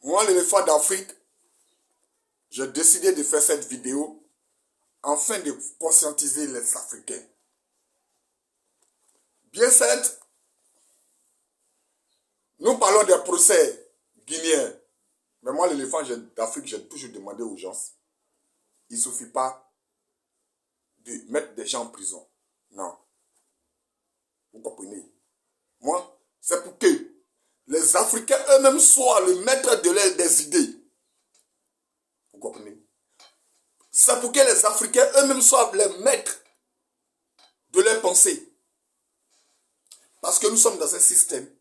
Moi, l'éléphant d'Afrique, j'ai décidé de faire cette vidéo afin de conscientiser les Africains. Bien certes, nous parlons des procès guinéens. Mais moi, l'éléphant d'Afrique, j'ai toujours demandé aux gens, il ne suffit pas de mettre des gens en prison. Non. Vous comprenez? Moi, c'est pour que les Africains eux-mêmes soient le maître des idées. Vous comprenez? C'est pour que les Africains eux-mêmes soient les maîtres de leurs pensées. Parce que nous sommes dans un système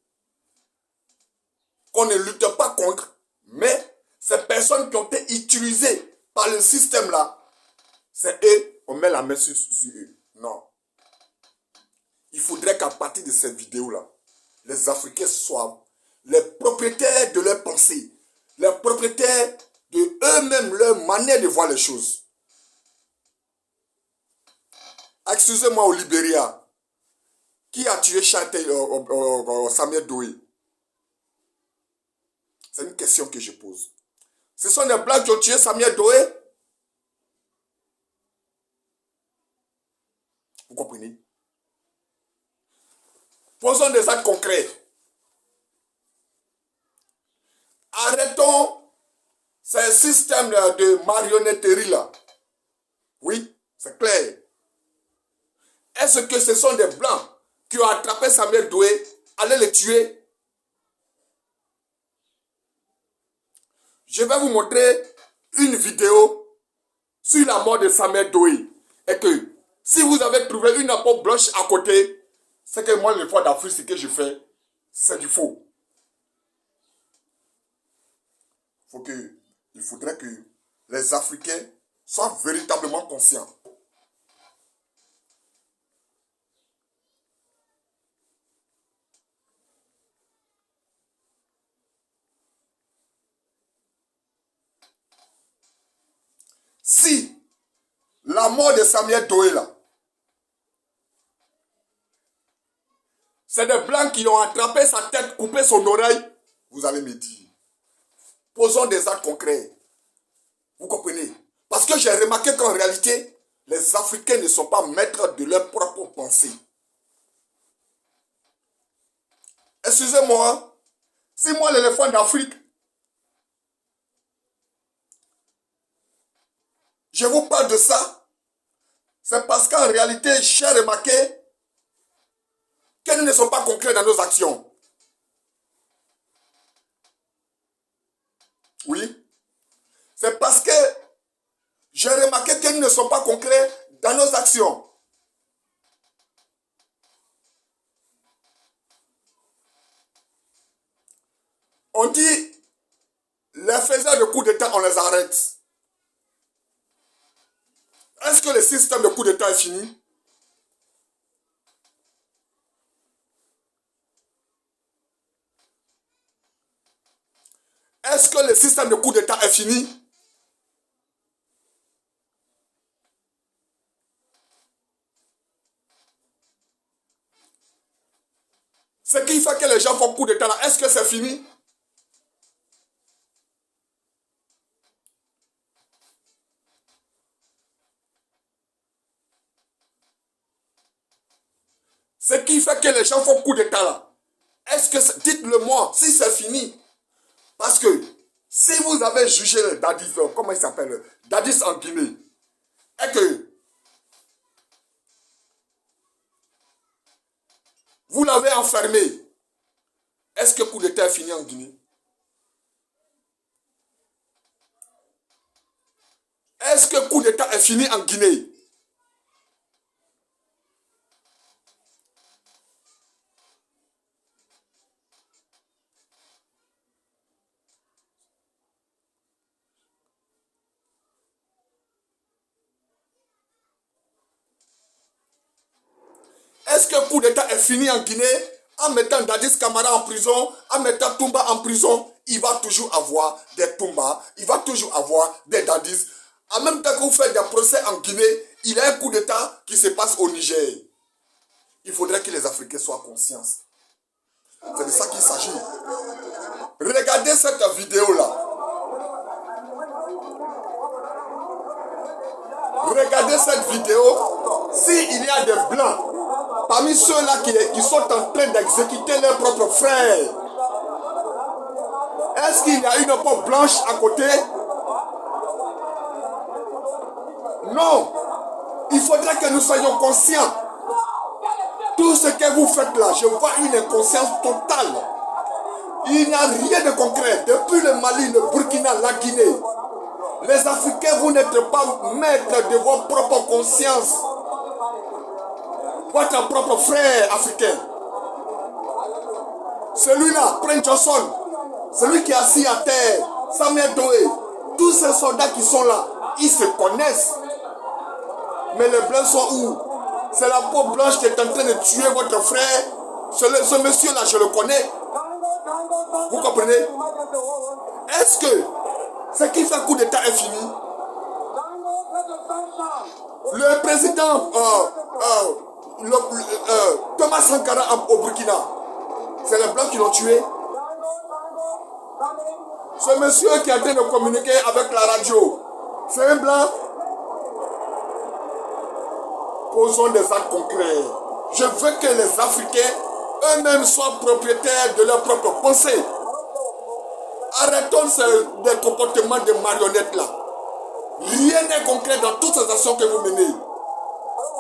qu'on ne lutte pas contre, mais ces personnes qui ont été utilisées par le système-là, c'est eux, on met la main sur eux. Non. Il faudrait qu'à partir de cette vidéo-là, les Africains soient les propriétaires de leurs pensées, les propriétaires de eux-mêmes, leur manière de voir les choses. Excusez-moi, au Libéria, qui a tué Samuel Doe? C'est une question que je pose. Ce sont des Blancs qui ont tué Samuel Doe? Vous comprenez? Posons des actes concrets. Arrêtons ces systèmes de marionnetterie là. Oui, c'est clair. Est-ce que ce sont des Blancs qui ont attrapé Samuel Doe, allaient le tuer? Je vais vous montrer une vidéo sur la mort de Samuel Doe. Et que si vous avez trouvé une peau blanche à côté, c'est que moi, le fois d'Afrique, ce que je fais, c'est du faux. Il faudrait que les Africains soient véritablement conscients. Si la mort de Samuel Doe là, c'est des Blancs qui ont attrapé sa tête, coupé son oreille, vous allez me dire. Posons des actes concrets. Vous comprenez? Parce que j'ai remarqué qu'en réalité, les Africains ne sont pas maîtres de leurs propres pensées. Excusez-moi, si moi l'éléphant d'Afrique, je vous parle de ça, c'est parce qu'en réalité, j'ai remarqué que nous ne sommes pas concrets dans nos actions. Oui. C'est parce que j'ai remarqué que nous ne sommes pas concrets dans nos actions. On dit, les faiseurs de coups d'État, on les arrête. Est-ce que le système de coups d'État est fini? Est-ce que le système de coups d'État est fini? Ce qui fait que les gens font coup d'État là, est-ce que c'est fini? Ce qui fait que les gens font coup d'État là, est-ce que, dites-le moi, si c'est fini? Parce que si vous avez jugé le Dadis, comment il s'appelle, Dadis en Guinée, et que vous l'avez enfermé, est-ce que coup d'État est fini en Guinée? Est-ce que coup d'État est fini en Guinée? Est-ce que coup d'État est fini en Guinée? En mettant Dadis Camara en prison, en mettant Toumba en prison, il va toujours avoir des Toumba, il va toujours avoir des Dadis. En même temps que vous faites des procès en Guinée, il y a un coup d'État qui se passe au Niger. Il faudrait que les Africains soient conscients. C'est de ça qu'il s'agit. Regardez cette vidéo-là. Regardez cette vidéo. S'il y a des blancs parmi ceux-là qui sont en train d'exécuter leurs propres frères, est-ce qu'il y a une peau blanche à côté? Non. Il faudrait que nous soyons conscients. Tout ce que vous faites là, je vois une inconscience totale. Il n'y a rien de concret. Depuis le Mali, le Burkina, la Guinée, les Africains, vous n'êtes pas maîtres de vos propres consciences. Votre propre frère africain. Celui-là, Prince Johnson, celui qui est assis à terre, Samuel Doe, tous ces soldats qui sont là, ils se connaissent. Mais les blancs sont où? C'est la peau blanche qui est en train de tuer votre frère. Ce monsieur-là, je le connais. Vous comprenez? Est-ce que ce qui fait coup d'État est fini? Le président Thomas Sankara au Burkina, c'est les blancs qui l'ont tué. Ce monsieur qui est en train de communiquer avec la radio, c'est un blanc. Posons des actes concrets. Je veux que les Africains eux-mêmes soient propriétaires de leurs propres pensées. Arrêtons des comportements de marionnettes là. Rien n'est concret dans toutes ces actions que vous menez.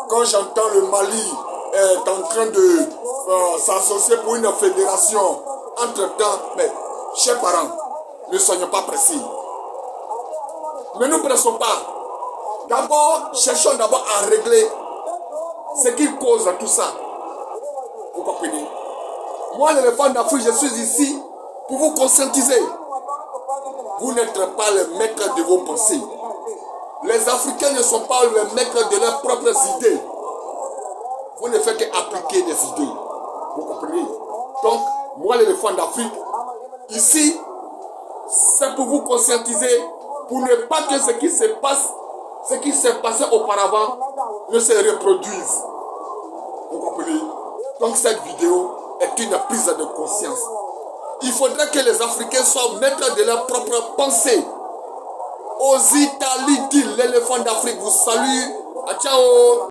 Quand j'entends le Mali est en train de s'associer pour une fédération, entre-temps, mais chers parents, ne soyons pas pressés. Ne nous pressons pas. D'abord, cherchons d'abord à régler ce qui cause tout ça. Vous comprenez? Moi, l'éléphant d'Afrique, je suis ici pour vous conscientiser. Vous n'êtes pas les maîtres de vos pensées. Les Africains ne sont pas les maîtres de leurs propres idées. Vous ne faites qu'appliquer des idées. Vous comprenez? Donc, moi, l'éléphant d'Afrique, ici, c'est pour vous conscientiser, pour ne pas que ce qui se passe, ce qui s'est passé auparavant, ne se reproduise. Vous comprenez? Donc cette vidéo est une prise de conscience. Il faudrait que les Africains soient maîtres de leurs propres pensées. Aux Italiens, dit l'éléphant d'Afrique vous salue. Ciao.